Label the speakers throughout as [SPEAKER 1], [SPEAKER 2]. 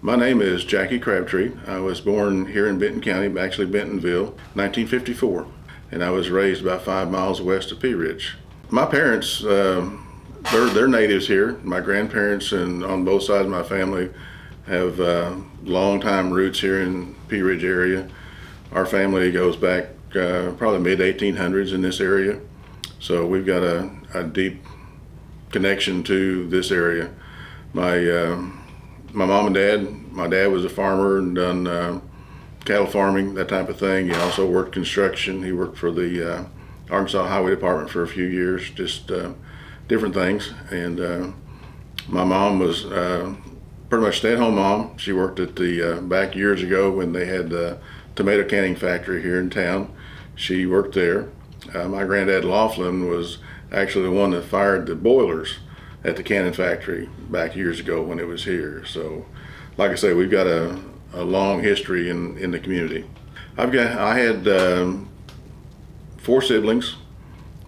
[SPEAKER 1] My name is Jackie Crabtree. I was born here in Benton County, actually Bentonville, 1954, and I was raised about 5 miles west of Pea Ridge. My parents, they're natives here. My grandparents and on both sides of my family have long-time roots here in Pea Ridge area. Our family goes back probably mid-1800s in this area, so we've got a deep connection to this area. My mom and dad, my dad was a farmer and done cattle farming, that type of thing. He also worked construction. He worked for the Arkansas Highway Department for a few years, just different things. And my mom was pretty much stay-at-home mom. She worked at the back years ago when they had the tomato canning factory here in town. She worked there. My granddad Laughlin was actually the one that fired the boilers at the canning factory back years ago when it was here. So, like I say, we've got a long history in the community. I had 4 siblings,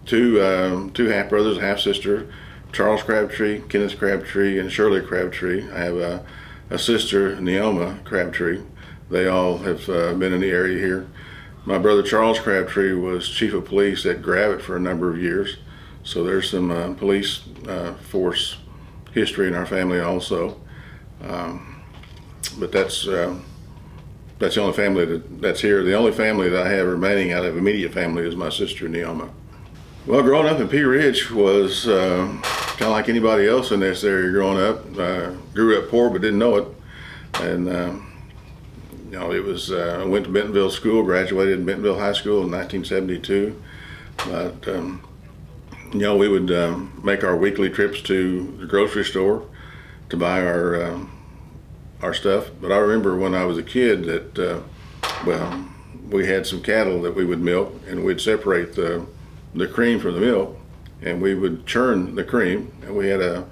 [SPEAKER 1] two half brothers, a half sister, Charles Crabtree, Kenneth Crabtree, and Shirley Crabtree. I have a sister, Neoma Crabtree. They all have been in the area here. My brother Charles Crabtree was chief of police at Gravett for a number of years. So there's some police force history in our family also. But that's the only family that's here. The only family that I have remaining out of immediate family is my sister Neoma. Well, growing up in Pea Ridge was kind of like anybody else in this area growing up. Grew up poor but didn't know it. And it was, I went to Bentonville School, graduated in Bentonville High School in 1972. But we would make our weekly trips to the grocery store to buy our stuff. But I remember when I was a kid that, we had some cattle that we would milk, and we'd separate the cream from the milk, and we would churn the cream. And we had a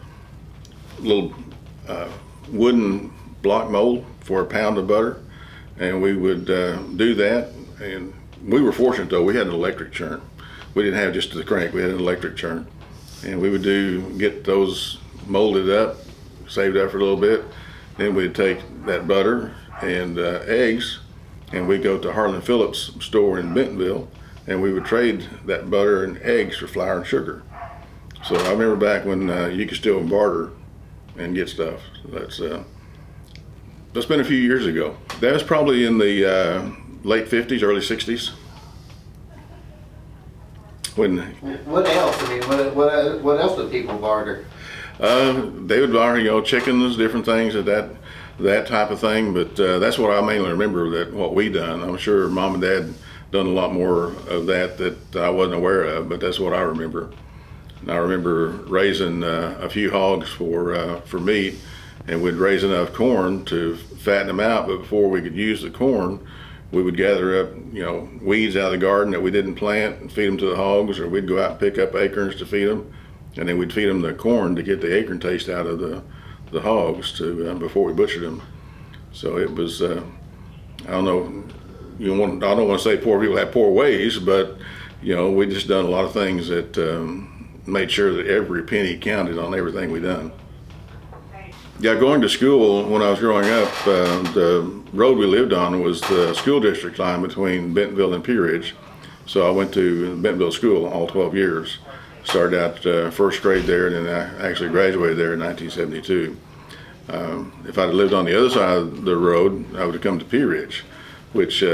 [SPEAKER 1] little wooden block mold for a pound of butter, and we would do that. And we were fortunate though, we had an electric churn. We didn't have just the crank, we had an electric churn. And we would get those molded up, saved up for a little bit. Then we'd take that butter and eggs, and we'd go to Harlan Phillips store in Bentonville, and we would trade that butter and eggs for flour and sugar. So I remember back when you could still barter and get stuff. That's been a few years ago. That was probably in the late 50s, early 60s.
[SPEAKER 2] What else? I mean, what else do people barter?
[SPEAKER 1] They would barter, chickens, different things, that type of thing. But that's what I mainly remember. That what we done. I'm sure Mom and Dad done a lot more of that I wasn't aware of. But that's what I remember. And I remember raising a few hogs for meat, and we'd raise enough corn to fatten them out. But before we could use the corn, we would gather up, weeds out of the garden that we didn't plant and feed them to the hogs, or we'd go out and pick up acorns to feed them, and then we'd feed them the corn to get the acorn taste out of the hogs before we butchered them. So it was, I don't know, I don't want to say poor people have poor ways, but we just done a lot of things that made sure that every penny counted on everything we done. Yeah, going to school when I was growing up, the road we lived on was the school district line between Bentonville and Pea Ridge. So I went to Bentonville School all 12 years. Started out first grade there, and then I actually graduated there in 1972. If I'd lived on the other side of the road, I would have come to Pea Ridge, which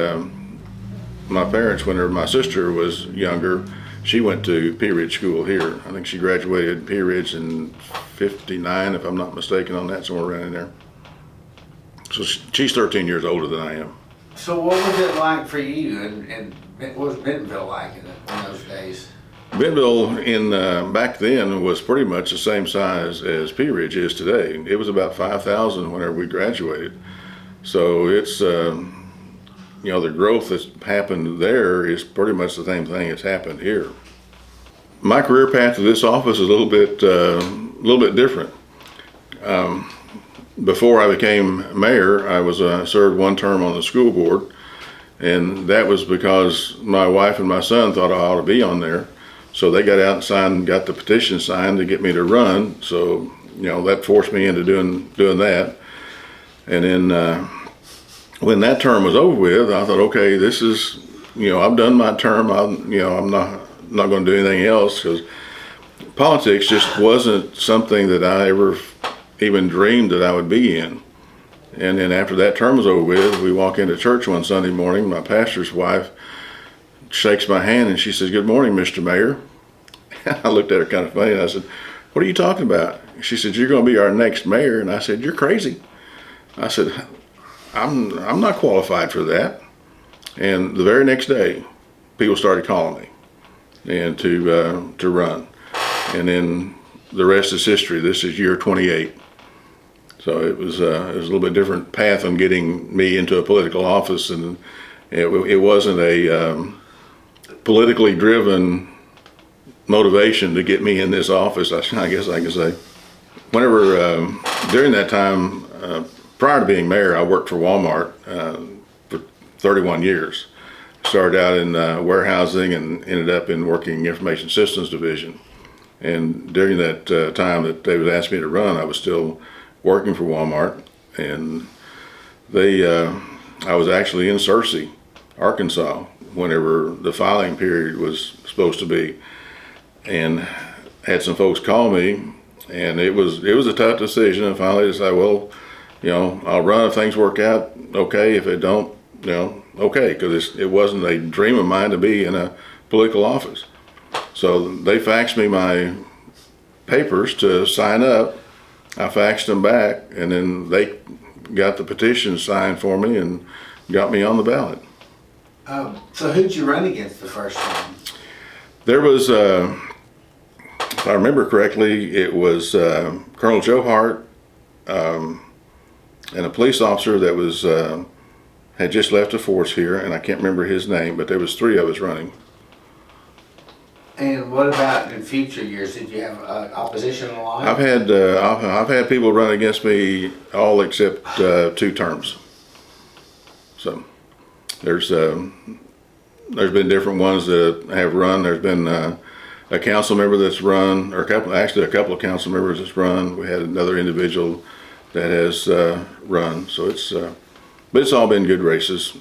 [SPEAKER 1] my parents, when my sister was younger, she went to Pea Ridge School here. I think she graduated Pea Ridge in 59, if I'm not mistaken on that, somewhere around in there. So she's 13 years older than I am.
[SPEAKER 2] So what was it like for you, and what was Bentonville like in those days?
[SPEAKER 1] Bentonville back then was pretty much the same size as Pea Ridge is today. It was about 5,000 whenever we graduated. So it's, the growth that's happened there is pretty much the same thing that's happened here. My career path to this office is a little bit different. Before I became mayor, I was served one term on the school board, and that was because my wife and my son thought I ought to be on there. So they got out and got the petition signed to get me to run. So that forced me into doing that. And then when that term was over with, I thought, okay, this is, I've done my term. I'm not going to do anything else, because politics just wasn't something that I ever even dreamed that I would be in. And then after that term was over with, we walk into church one Sunday morning. My pastor's wife shakes my hand and she says, "Good morning, Mr. Mayor." I looked at her kind of funny and I said, "What are you talking about?" She said, "You're going to be our next mayor." And I said, "You're crazy." I said, I'm not qualified for that." And the very next day, people started calling me and to run. And then the rest is history. This is year 28. So it was a little bit different path on getting me into a political office, and it wasn't a politically driven motivation to get me in this office, I guess I can say. Whenever, during that time, prior to being mayor, I worked for Walmart for 31 years. Started out in warehousing and ended up in working information systems division. And during that time that they would ask me to run, I was still working for Walmart, and I was actually in Searcy, Arkansas, whenever the filing period was supposed to be, and had some folks call me, and it was a tough decision. And finally decided, well, I'll run if things work out okay. If it don't, okay, because it wasn't a dream of mine to be in a political office. So they faxed me my papers to sign up. I faxed them back, and then they got the petition signed for me and got me on the ballot.
[SPEAKER 2] So who'd you run against the first time?
[SPEAKER 1] There was, if I remember correctly, it was Colonel Joe Hart and a police officer that was had just left the force here, and I can't remember his name, but there was 3 of us running.
[SPEAKER 2] And what about in future years? Did you have opposition line?
[SPEAKER 1] I've had people run against me all except 2 terms. So there's been different ones that have run. There's been a council member that's run, or a couple of council members that's run. We had another individual that has run. So but it's all been good races.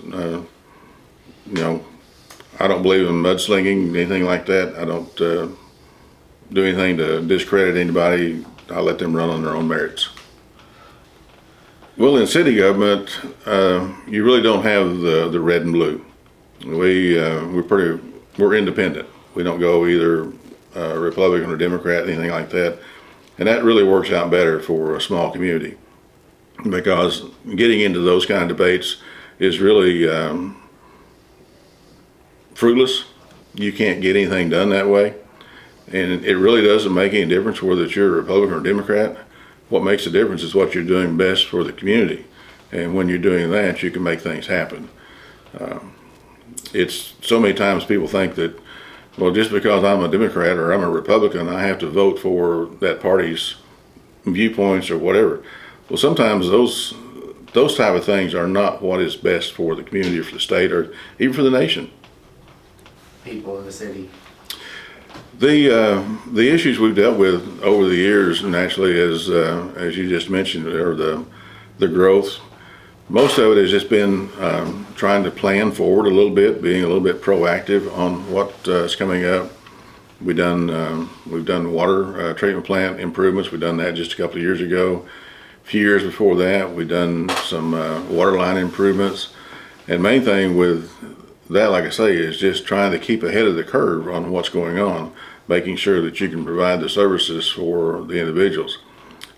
[SPEAKER 1] I don't believe in mudslinging, anything like that. I don't do anything to discredit anybody. I let them run on their own merits. Well, in city government, you really don't have the red and blue. We're independent. We don't go either Republican or Democrat, anything like that. And that really works out better for a small community, because getting into those kind of debates is really fruitless. You can't get anything done that way, and it really doesn't make any difference whether you're a Republican or Democrat. What makes a difference is what you're doing best for the community, and when you're doing that, you can make things happen. It's so many times people think that, well, just because I'm a Democrat or I'm a Republican, I have to vote for that party's viewpoints or whatever. Well, sometimes those type of things are not what is best for the community or for the state or even for the nation.
[SPEAKER 2] People in the city.
[SPEAKER 1] The issues we've dealt with over the years, naturally, as you just mentioned, are the growth. Most of it has just been trying to plan forward a little bit, being a little bit proactive on what is coming up. We've done water treatment plant improvements. We've done that just a couple of years ago. A few years before that, we've done some water line improvements. And main thing with that, like I say, is just trying to keep ahead of the curve on what's going on, making sure that you can provide the services for the individuals.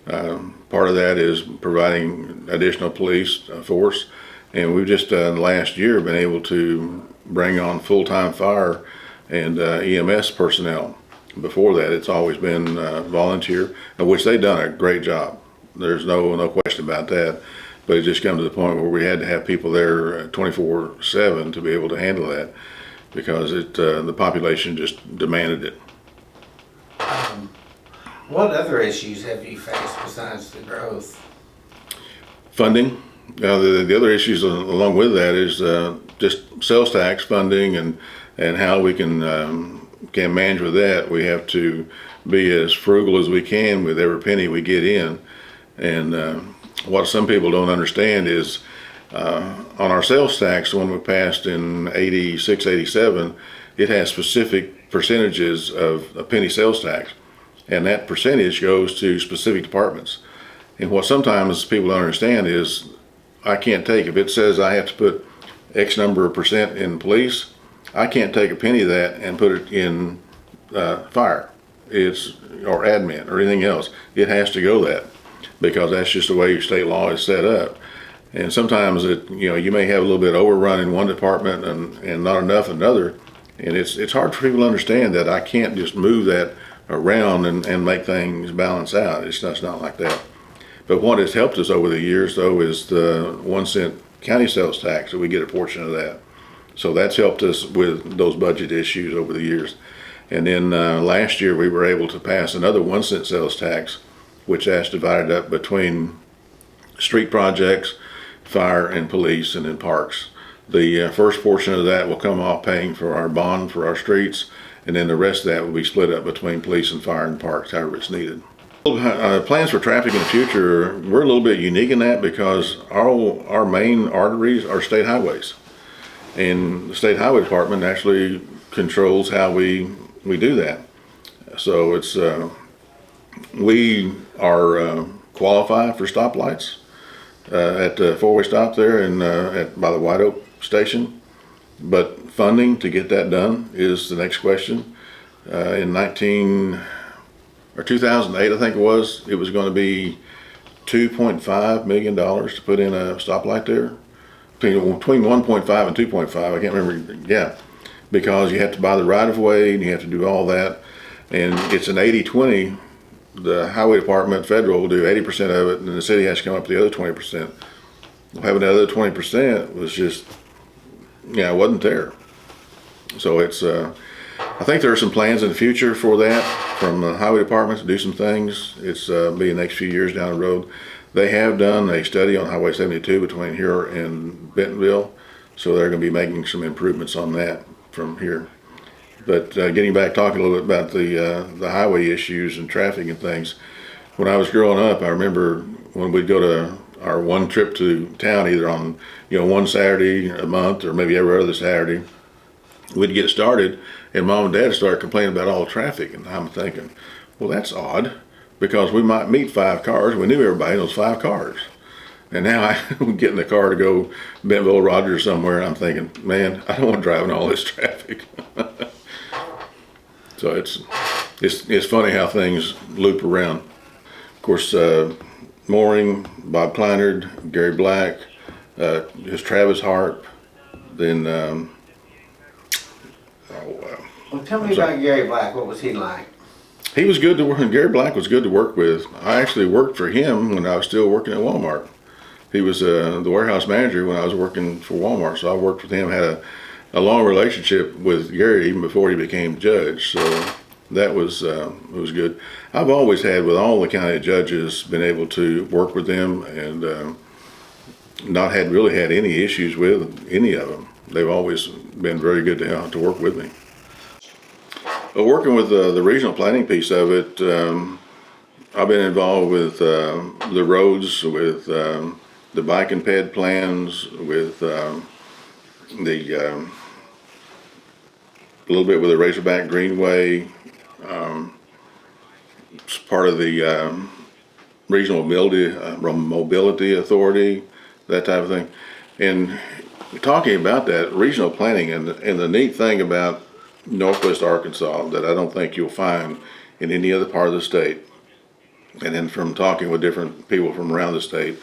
[SPEAKER 1] Part of that is providing additional police force, and we've just last year been able to bring on full-time fire and EMS personnel. Before that, it's always been volunteer, of which they've done a great job. There's no question about that. But it just come to the point where we had to have people there 24/7 to be able to handle that, because the population just demanded it.
[SPEAKER 2] What other issues have you faced besides the growth?
[SPEAKER 1] Funding. The other issues along with that is just sales tax funding and how we can manage with that. We have to be as frugal as we can with every penny we get in, and what some people don't understand is on our sales tax, the one we passed in 86, 87, it has specific percentages of a penny sales tax, and that percentage goes to specific departments. And what sometimes people don't understand is I can't take, if it says I have to put X number of percent in police, I can't take a penny of that and put it in fire, or admin or anything else. It has to go that, because that's just the way your state law is set up. And sometimes you may have a little bit overrun in one department and not enough in another. And it's hard for people to understand that I can't just move that around and make things balance out. It's not like that. But what has helped us over the years, though, is the 1 cent county sales tax, that we get a portion of that. So that's helped us with those budget issues over the years. And then last year we were able to pass another 1 cent sales tax, which that's divided up between street projects, fire and police, and then parks. The first portion of that will come off paying for our bond for our streets, and then the rest of that will be split up between police and fire and parks, however it's needed. Plans for traffic in the future, we're a little bit unique in that because our main arteries are state highways. And the state highway department actually controls how we do that. So we are qualified for stoplights at the four-way stop there by the White Oak station. But funding to get that done is the next question. In 2008, I think it was going to be $2.5 million to put in a stoplight there. Between 1.5 and 2.5, I can't remember, yeah, because you have to buy the right of way and you have to do all that. And it's an 80-20. The highway department, federal, will do 80% of it, and the city has to come up with the other 20%. Well, having the other 20% was just, it wasn't there. So I think there are some plans in the future for that from the highway department to do some things. It's be the next few years down the road. They have done a study on Highway 72 between here and Bentonville, so they're going to be making some improvements on that from here. But getting back, talking a little bit about the highway issues and traffic and things. When I was growing up, I remember when we'd go to our one trip to town, either on one Saturday a month or maybe every other Saturday, we'd get started, and Mom and Dad started complaining about all the traffic, and I'm thinking, well, that's odd, because we might meet 5 cars. We knew everybody in those 5 cars. And now I get in the car to go Bentonville, Rogers somewhere, and I'm thinking, man, I don't want to drive in all this traffic. So it's funny how things loop around. Of course, Mooring, Bob Kleinard, Gary Black, there's Travis Harp, then
[SPEAKER 2] well, tell me about Gary Black. What was he like?
[SPEAKER 1] He was good to work. Gary Black was good to work with. I actually worked for him when I was still working at Walmart. He was the warehouse manager when I was working for Walmart, so I worked with him. Had a long relationship with Gary even before he became judge. So that was it was good. I've always had, with all the county judges, been able to work with them and not really had any issues with any of them. They've always been very good to work with me. But working with the regional planning piece of it, I've been involved with the roads, with the bike and ped plans, with a little bit with the Razorback Greenway. It's part of the Regional Mobility Authority, that type of thing. And talking about that regional planning, and the neat thing about Northwest Arkansas that I don't think you'll find in any other part of the state, and then from talking with different people from around the state,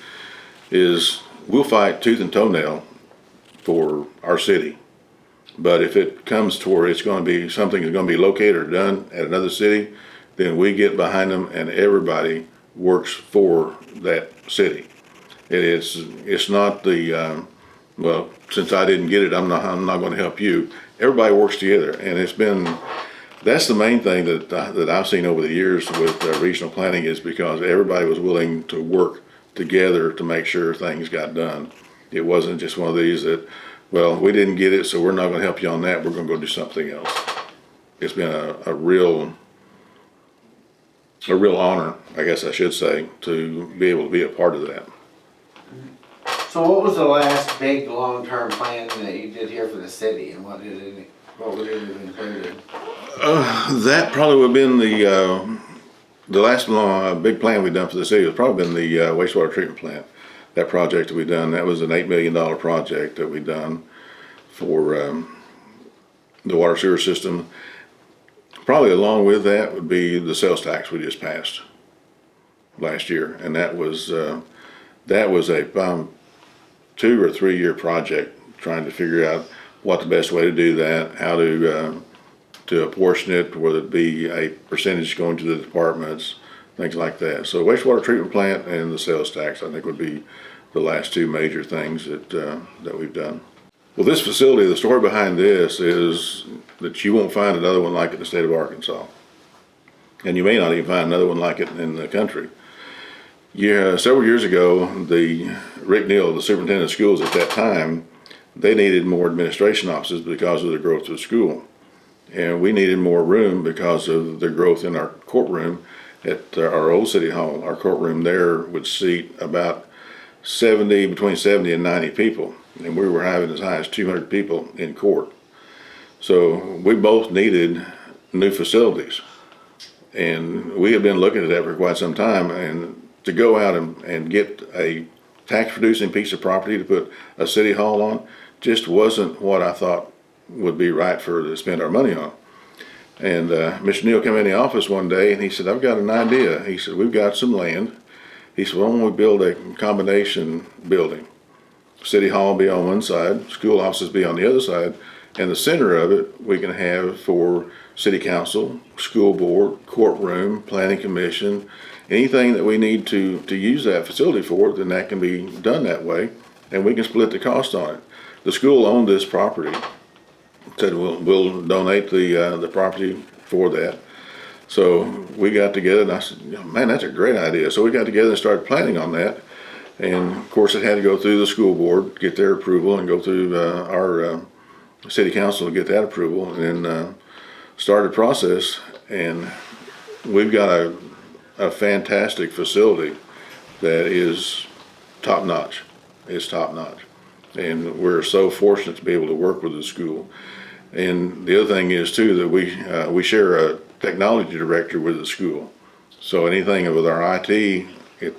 [SPEAKER 1] is we'll fight tooth and toenail for our city. But if it comes to where it's going to be something that's going to be located or done at another city, then we get behind them and everybody works for that city. It's not the well, since I didn't get it, I'm not going to help you. Everybody works together, and that's the main thing that I've seen over the years with regional planning, is because everybody was willing to work together to make sure things got done. It wasn't just one of these that, well, we didn't get it, so we're not going to help you on that. We're going to go do something else. It's been a real honor, I guess I should say, to be able to be a part of that.
[SPEAKER 2] So what was the last big long-term plan that you did here for the city, and what would it have included?
[SPEAKER 1] That probably would have been the last big plan we've done for the city. It's probably been the wastewater treatment plant. That project that we done, that was an $8 million project that we done for the water sewer system. Probably along with that would be the sales tax we just passed last year, and that was a 2 or 3 year project trying to figure out what the best way to do that, how to apportion it, whether it be a percentage going to the departments, things like that. So wastewater treatment plant and the sales tax, I think, would be the last 2 major things that we've done. Well, this facility, the story behind this is that you won't find another one like it in the state of Arkansas. And you may not even find another one like it in the country. Yeah, several years ago, Rick Neal, the superintendent of schools at that time, they needed more administration offices because of the growth of the school. And we needed more room because of the growth in our courtroom at our old city hall. Our courtroom there would seat about between 70 and 90 people. And we were having as high as 200 people in court. So we both needed new facilities. And we had been looking at that for quite some time. And to go out and get a tax producing piece of property to put a city hall on just wasn't what I thought would be right to spend our money on. And Mr. Neal came in the office one day and he said, I've got an idea. He said, we've got some land. He said, why don't we build a combination building? City hall be on one side, school offices be on the other side, and the center of it we can have for city council, school board, courtroom, planning commission, anything that we need to use that facility for, then that can be done that way, and we can split the cost on it. The school owned this property, said we'll donate the property for that. So we got together and I said, man, that's a great idea. So we got together and started planning on that. And of course it had to go through the school board, get their approval, and go through our city council to get that approval, and then start the process. And we've got a fantastic facility that is top notch. It's top notch. And we're so fortunate to be able to work with the school. And the other thing is too that we share a technology director with the school. So anything with our IT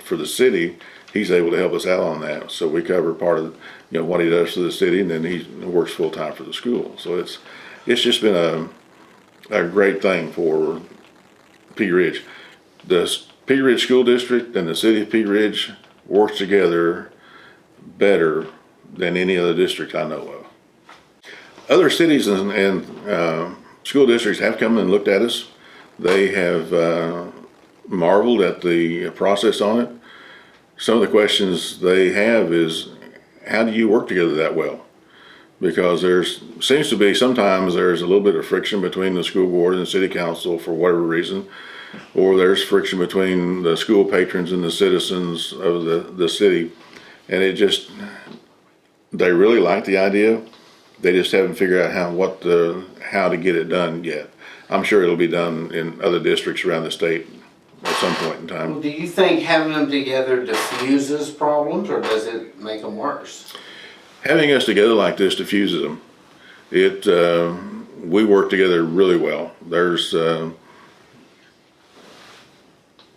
[SPEAKER 1] for the city, he's able to help us out on that. So we cover part of what he does for the city, and then he works full time for the school. So it's just been a great thing for Pea Ridge. The Pea Ridge School District and the city of Pea Ridge works together better than any other district I know of. Other cities and school districts have come and looked at us. They have marveled at the process on it. Some of the questions they have is, how do you work together that well? Because seems to be sometimes there's a little bit of friction between the school board and the city council for whatever reason, or there's friction between the school patrons and the citizens of the city, and they really like the idea. They just haven't figured out how to get it done yet. I'm sure it'll be done in other districts around the state at some point in time.
[SPEAKER 2] Well, do you think having them together diffuses problems, or does it make them worse?
[SPEAKER 1] Having us together like this diffuses them. We work together really well. There's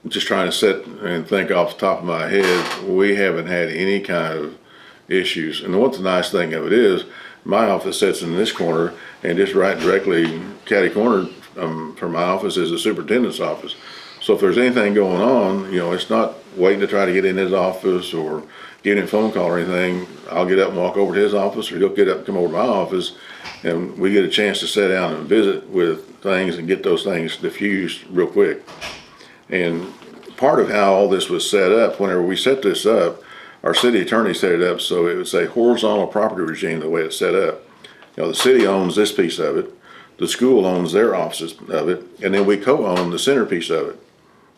[SPEAKER 1] just trying to sit and think off the top of my head, we haven't had any kind of issues. And what's the nice thing of it is, my office sits in this corner, and just right directly catty corner from my office is the superintendent's office. So if there's anything going on, it's not waiting to try to get in his office or get him a phone call or anything. I'll get up and walk over to his office, or he'll get up and come over to my office, and we get a chance to sit down and visit with things and get those things diffused real quick. And part of how all this was set up, whenever we set this up, our city attorney set it up so it would say horizontal property regime the way it's set up. The city owns this piece of it, the school owns their offices of it, and then we co-own the centerpiece of it.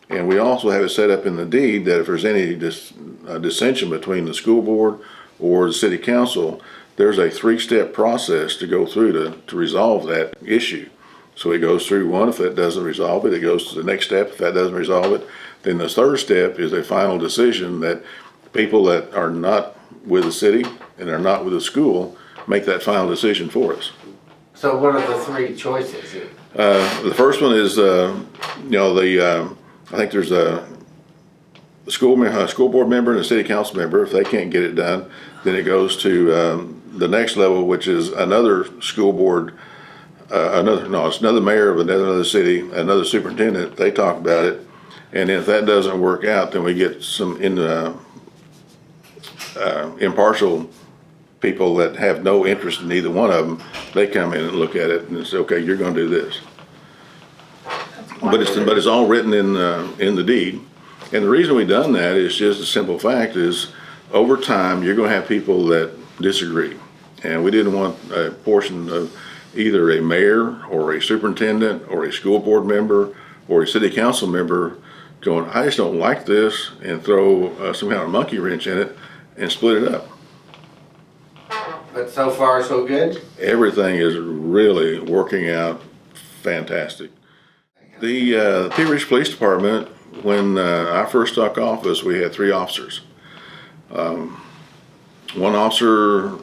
[SPEAKER 1] And we also have it set up in the deed that if there's any dissension between the school board or the city council, there's a 3-step process to go through to resolve that issue. So it goes through one. If that doesn't resolve it, it goes to the next step. If that doesn't resolve it, then the third step is a final decision that people that are not with the city and they're not with the school make that final decision for us.
[SPEAKER 2] So what are the three choices?
[SPEAKER 1] The first one is, I think there's a school board member and a city council member. If they can't get it done, then it goes to the next level, which is another school board, it's another mayor of another city, another superintendent. They talk about it, and if that doesn't work out, then we get some impartial people that have no interest in either one of them. They come in and look at it and say, okay, you're going to do this. But it's all written in the deed. And the reason we've done that is just a simple fact is over time you're going to have people that disagree. And we didn't want a portion of either a mayor or a superintendent or a school board member or a city council member going, I just don't like this, and throw some kind of monkey wrench in it and split it up.
[SPEAKER 2] But so far so good?
[SPEAKER 1] Everything is really working out fantastic. The Pea Ridge Police Department, when I first took office, we had 3 officers. One officer,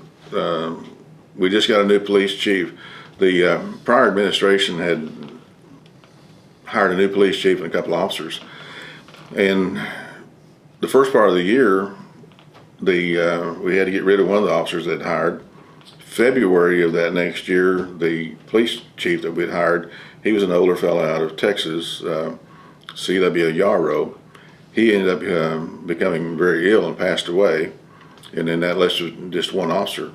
[SPEAKER 1] we just got a new police chief. The prior administration had hired a new police chief and a couple officers. And the first part of the year, we had to get rid of one of the officers that hired. February of that next year, the police chief that we'd hired, he was an older fellow out of Texas, C.W. Yarrow. He ended up becoming very ill and passed away, and then that left just one officer.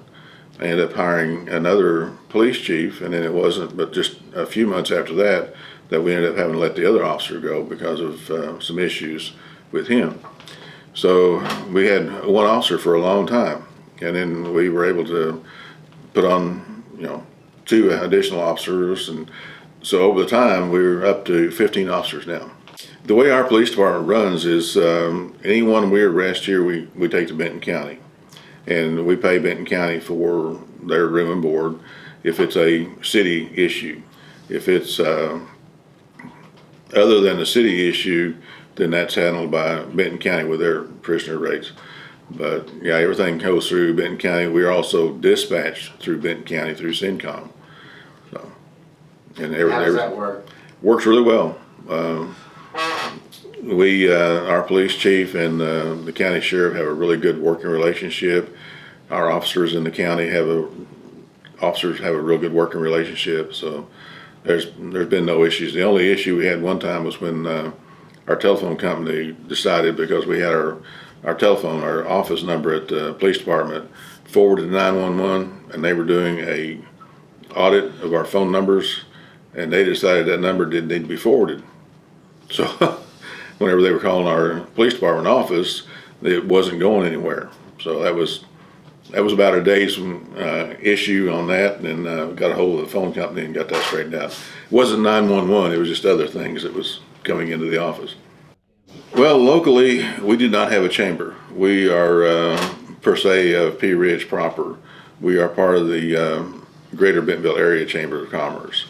[SPEAKER 1] I ended up hiring another police chief, and then it wasn't but just a few months after that that we ended up having to let the other officer go because of some issues with him. So we had one officer for a long time, and then we were able to put on 2 additional officers, and so over the time we were up to 15 officers now. The way our police department runs is anyone we arrest here, we take to Benton County, and we pay Benton County for their room and board if it's a city issue. If it's other than a city issue, then that's handled by Benton County with their prisoner rates. But yeah, everything goes through Benton County. We are also dispatched through Benton County through CENTCOM. So, and
[SPEAKER 2] How does that work?
[SPEAKER 1] Works really well. Our police chief and the county sheriff have a really good working relationship. Our officers in the county have a real good working relationship. So there's been no issues. The only issue we had one time was when our telephone company decided, because we had our telephone, our office number at the police department forwarded to 911, and they were doing a audit of our phone numbers, and they decided that number didn't need to be forwarded. So whenever they were calling our police department office, it wasn't going anywhere. So that was about a day's issue on that, and then got a hold of the phone company and got that straightened out. It wasn't 911, it was just other things that was coming into the office. Well, locally, we did not have a chamber. We are, per se, of Pea Ridge proper. We are part of the Greater Bentonville Area Chamber of Commerce.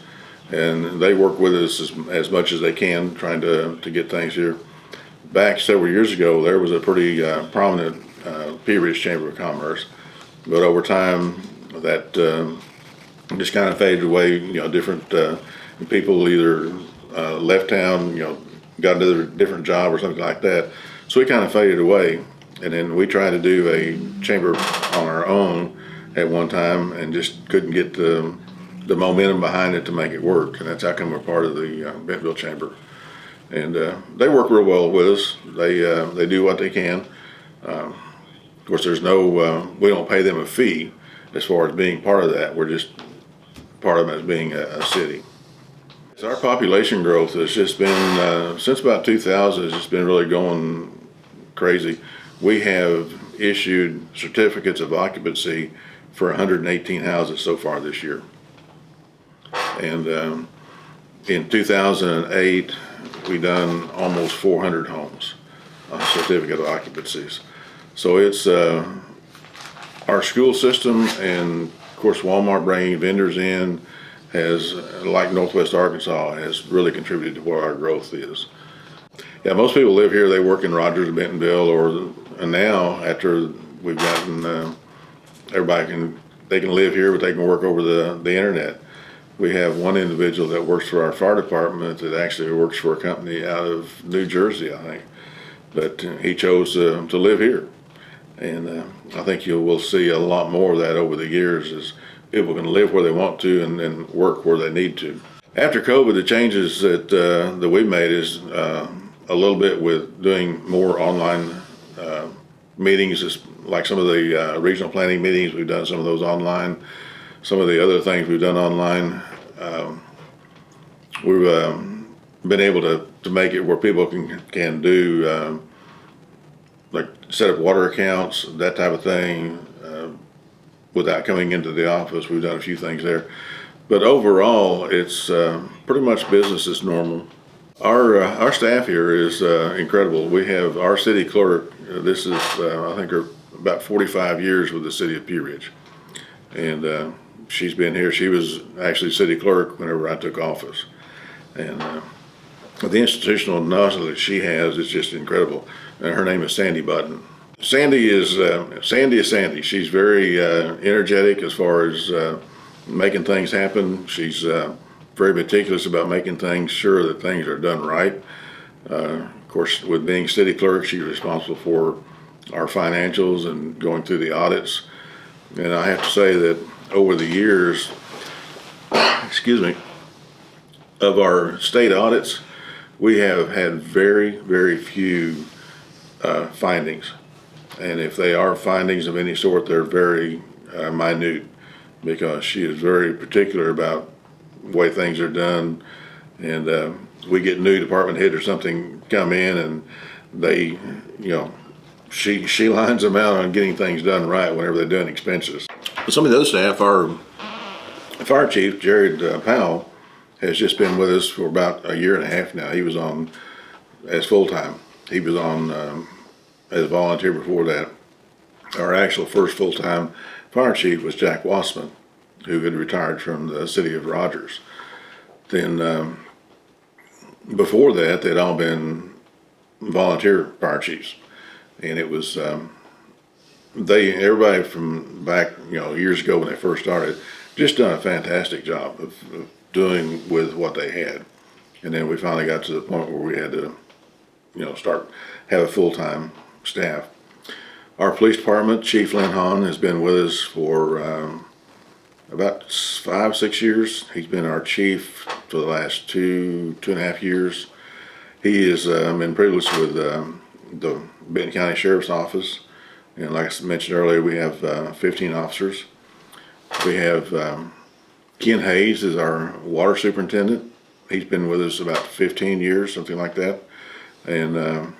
[SPEAKER 1] And they work with us as much as they can, trying to get things here. Back several years ago, there was a pretty prominent Pea Ridge Chamber of Commerce. But over time, that just kind of faded away. Different people either left town, got another different job or something like that. So we kind of faded away. And then we tried to do a chamber on our own at one time and just couldn't get the momentum behind it to make it work. And that's how come we're part of the Bentonville Chamber. And they work real well with us. They do what they can. Of course, there's no, we don't pay them a fee as far as being part of that. We're just part of it as being a city. So our population growth has just been, since about 2000, it's just been really going crazy. We have issued certificates of occupancy for 118 houses so far this year. And in 2008, we done almost 400 homes on certificate of occupancies. So it's our school system, and of course Walmart bringing vendors in has, like Northwest Arkansas, has really contributed to what our growth is. Yeah, most people live here, they work in Rogers or Bentonville, and now after We've gotten they can live here, but they can work over the internet. We have one individual that works for our fire department that actually works for a company out of New Jersey, I think, but he chose to live here. And I think we'll see a lot more of that over the years as people can live where they want to and then work where they need to. After COVID, the changes that we've made is a little bit with doing more online meetings, just like some of the regional planning meetings. We've done some of those online. Some of the other things we've done online. We've been able to make it where people can do like set up water accounts, that type of thing, without coming into the office. We've done a few things there, but overall, it's pretty much business as normal. Our staff here is incredible. We have our city clerk. This is I think about 45 years with the city of Pea Ridge, and she's been here. She was actually city clerk whenever I took office, and the institutional knowledge that she has is just incredible. And her name is Sandy Button. Sandy is Sandy. She's very energetic as far as making things happen. She's very meticulous about making things sure that things are done right. Of course, with being city clerk, she's responsible for our financials and going through the audits. And I have to say that over the years, excuse me, of our state audits, we have had very, very few findings. And if they are findings of any sort, they're very minute, because she is very particular about the way things are done. And we get new department head or something come in, and they, she lines them out on getting things done right whenever they're doing expenses. Some of the other staff, our fire chief, Jared Powell, has just been with us for about a year and a half now. He was on as full-time. He was on as a volunteer before that. Our actual first full-time fire chief was Jack Wassman, who had retired from the city of Rogers. Then before that, they'd all been volunteer fire chiefs. And it was, everybody from back, years ago when they first started, just done a fantastic job of doing with what they had. And then we finally got to the point where we had to, have a full-time staff. Our police department, Chief Lynn Hahn, has been with us for about 5-6 years. He's been our chief for the last 2.5 years. He has been privileged with the Benton County Sheriff's Office. And like I mentioned earlier, we have 15 officers. We have Ken Hayes is our water superintendent. He's been with us about 15 years, something like that. And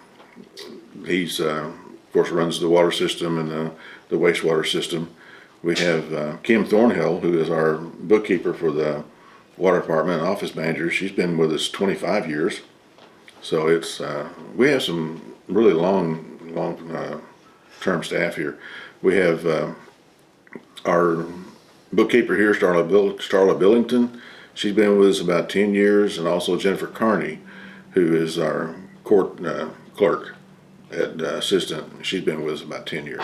[SPEAKER 1] he's, of course, runs the water system and the wastewater system. We have Kim Thornhill, who is our bookkeeper for the water department, office manager. She's been with us 25 years. So it's we have some really long-term staff here. We have our bookkeeper here, Starla Billington. She's been with us about 10 years, and also Jennifer Carney, who is our court clerk at assistant. She's been with us about 10 years.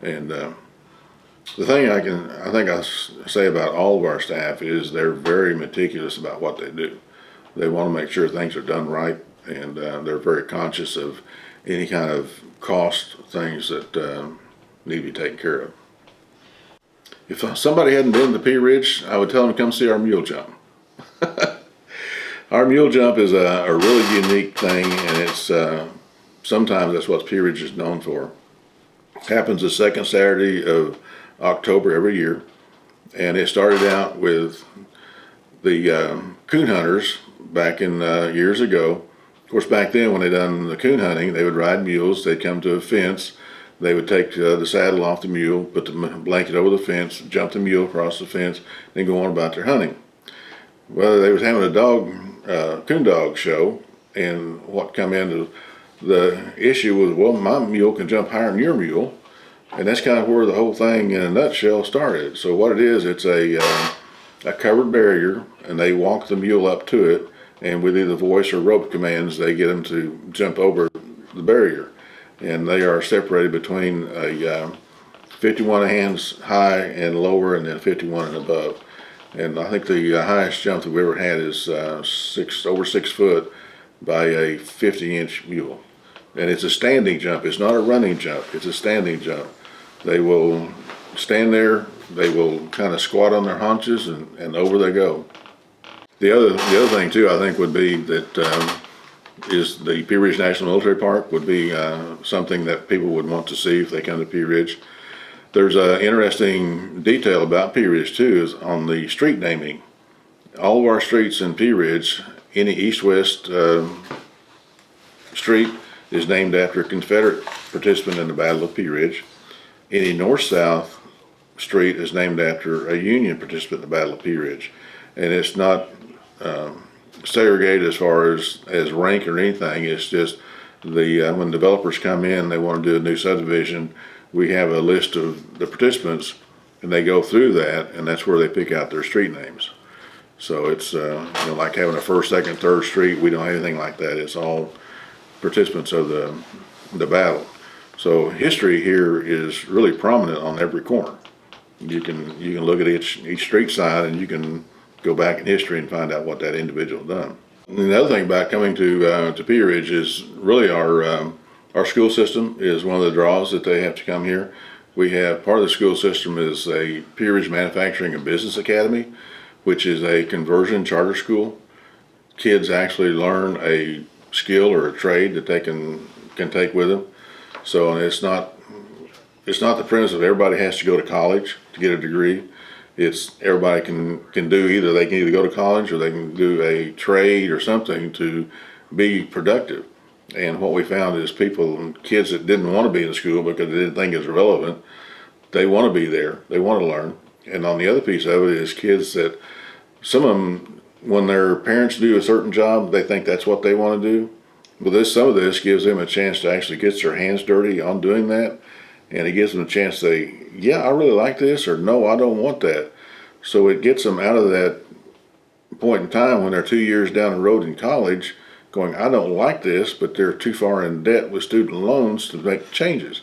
[SPEAKER 1] And the thing I think I'll say about all of our staff is they're very meticulous about what they do. They want to make sure things are done right, and they're very conscious of any kind of cost things that need to be taken care of. If somebody hadn't been to Pea Ridge, I would tell them to come see our mule jump. Our mule jump is a really unique thing, and it's sometimes that's what Pea Ridge is known for. It happens the second Saturday of October every year, and it started out with the coon hunters back in years ago. Of course, back then when they done the coon hunting, they would ride mules. They'd come to a fence. They would take the saddle off the mule, put the blanket over the fence, jump the mule across the fence, then go on about their hunting. Well, they was having a coon dog show, and what come into the issue was, well, my mule can jump higher than your mule, and that's kind of where the whole thing in a nutshell started. So what it is, it's a covered barrier, and they walk the mule up to it, and with either voice or rope commands, they get them to jump over the barrier. and they are separated between a 51 hands high and lower, and then 51 and above. And I think the highest jump that we ever had is over 6 foot by a 50-inch mule. And it's a standing jump. It's not a running jump. It's a standing jump. They will stand there. They will kind of squat on their haunches, and over they go. The other thing too, I think, would be that is the Pea Ridge National Military Park would be something that people would want to see if they come to Pea Ridge. There's an interesting detail about Pea Ridge too, is on the street naming. All of our streets in Pea Ridge, any east-west street is named after a Confederate participant in the Battle of Pea Ridge. Any north-south street is named after a Union participant in the Battle of Pea Ridge. And it's not segregated as far as rank or anything. It's just when developers come in, they want to do a new subdivision, we have a list of the participants, and they go through that, and that's where they pick out their street names. So it's like having a first, second, third street. We don't have anything like that. It's all participants of the battle. So history here is really prominent on every corner. You can look at each street sign, and you can go back in history and find out what that individual done. And the other thing about coming to Pea Ridge is really our school system is one of the draws that they have to come here. We have part of the school system is a Pea Ridge Manufacturing and Business Academy, which is a conversion charter school. Kids actually learn a skill or a trade that they can take with them. So it's not the premise of everybody has to go to college to get a degree. It's everybody can do either. They can either go to college or they can do a trade or something to be productive. And what we found is kids that didn't want to be in school because they didn't think it was relevant, they want to be there. They want to learn. And on the other piece of it is kids that some of them, when their parents do a certain job, they think that's what they want to do. Well, some of this gives them a chance to actually get their hands dirty on doing that. And it gives them a chance to say, yeah, I really like this, or no, I don't want that. So it gets them out of that point in time when they're 2 years down the road in college going, I don't like this, but they're too far in debt with student loans to make changes.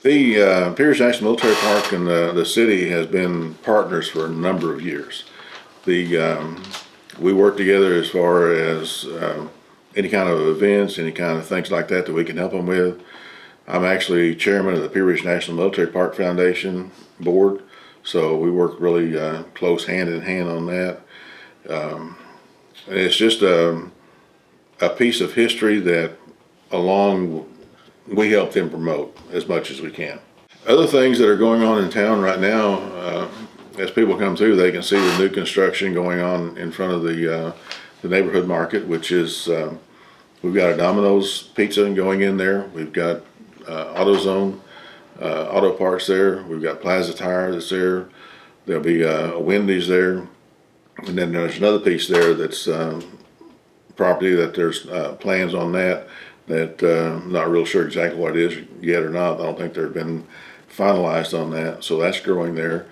[SPEAKER 1] The Pea Ridge National Military Park and the city has been partners for a number of years. We work together as far as any kind of events, any kind of things like that we can help them with. I'm actually chairman of the Pea Ridge National Military Park Foundation board, so we work really close hand in hand on that. And it's just a piece of history that we help them promote as much as we can. Other things that are going on in town right now, as people come through, they can see the new construction going on in front of the neighborhood market, which is we've got a Domino's Pizza going in there. We've got AutoZone auto parts there. We've got Plaza Tire that's there. There'll be a Wendy's there, and then there's another piece there that's property that there's plans on that I'm not real sure exactly what it is yet or not. I don't think they've been finalized on that. So that's growing there.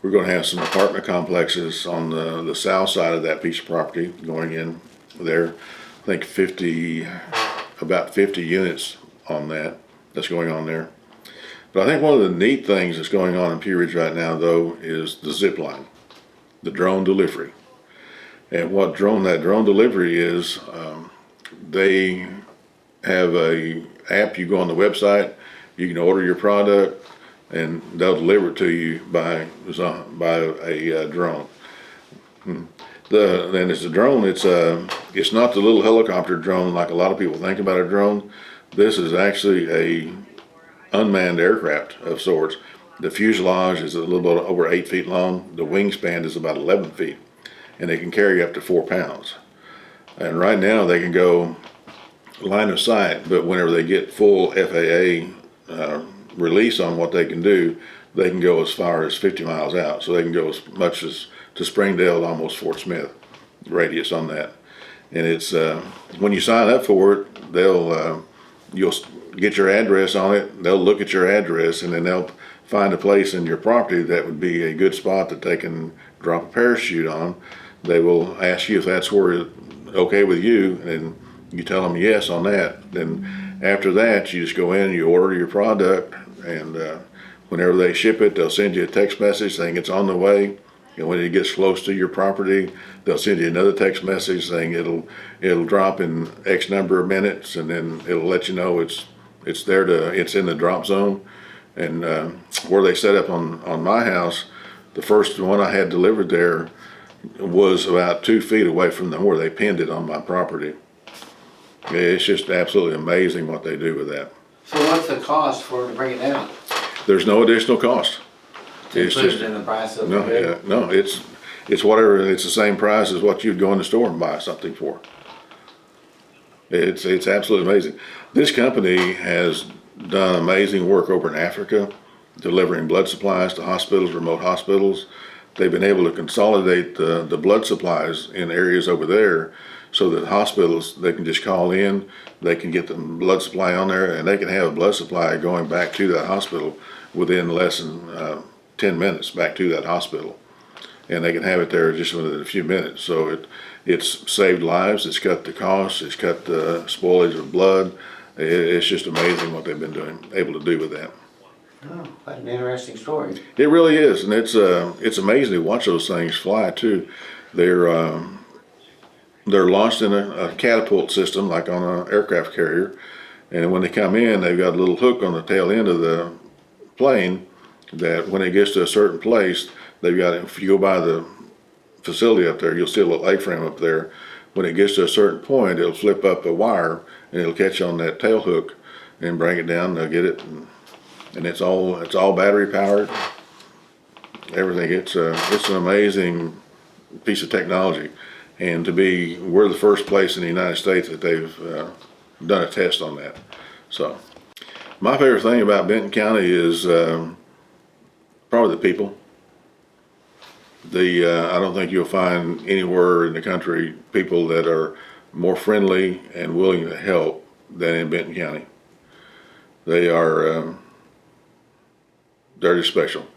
[SPEAKER 1] We're going to have some apartment complexes on the south side of that piece of property going in there. I think about 50 units on that's going on there. But I think one of the neat things that's going on in Pea Ridge right now, though, is the zip line, the drone delivery. And what that drone delivery is, they have a app. You go on the website, you can order your product, and they'll deliver it to you by a drone. Then it's a drone. It's not the little helicopter drone like a lot of people think about a drone. This is actually a unmanned aircraft of sorts. The fuselage is a little bit over 8 feet long. The wingspan is about 11 feet, and they can carry up to 4 pounds. And right now they can go line of sight, but whenever they get full FAA release on what they can do, they can go as far as 50 miles out. So they can go as much as to Springdale, almost Fort Smith radius on that. And it's when you sign up for it, you'll get your address on it. They'll look at your address, and then they'll find a place in your property that would be a good spot that they can drop a parachute on. They will ask you if that's okay with you, and you tell them yes on that. Then After that, you just go in, you order your product, and whenever they ship it, they'll send you a text message saying it's on the way. And when it gets close to your property, they'll send you another text message saying it'll drop in X number of minutes, and then it'll let you know it's in the drop zone. And where they set up on my house, the first one I had delivered there was about 2 feet away from them where they pinned it on my property. It's just absolutely amazing what they do with that.
[SPEAKER 2] So what's the cost for to bring it down?
[SPEAKER 1] There's no additional cost.
[SPEAKER 2] To
[SPEAKER 1] It's
[SPEAKER 2] include
[SPEAKER 1] just
[SPEAKER 2] it in the price of
[SPEAKER 1] no,
[SPEAKER 2] the
[SPEAKER 1] yeah, no. It's whatever. It's the same price as what you'd go in the store and buy something for. It's absolutely amazing. This company has done amazing work over in Africa, delivering blood supplies to hospitals, remote hospitals. They've been able to consolidate the blood supplies in areas over there so that hospitals, they can just call in, they can get the blood supply on there, and they can have a blood supply going back to that hospital within less than 10 minutes back to that hospital. And they can have it there just within a few minutes. So it's saved lives, it's cut the costs, it's cut the spoilage of blood. It's just amazing what they've been able to do with that.
[SPEAKER 2] Oh, what an interesting story.
[SPEAKER 1] It really is, and it's amazing to watch those things fly too. They're launched in a catapult system like on an aircraft carrier, and when they come in, they've got a little hook on the tail end of the plane that when it gets to a certain place, they've got, if you go by the facility up there, you'll see a little A-frame up there. When it gets to a certain point, it'll flip up a wire and it'll catch on that tail hook and bring it down. They'll get it, and it's all battery powered. Everything. It's an amazing piece of technology, and we're the first place in the United States that they've done a test on that. So, my favorite thing about Benton County is probably the people. I don't think you'll find anywhere in the country people that are more friendly and willing to help than in Benton County. They're just special.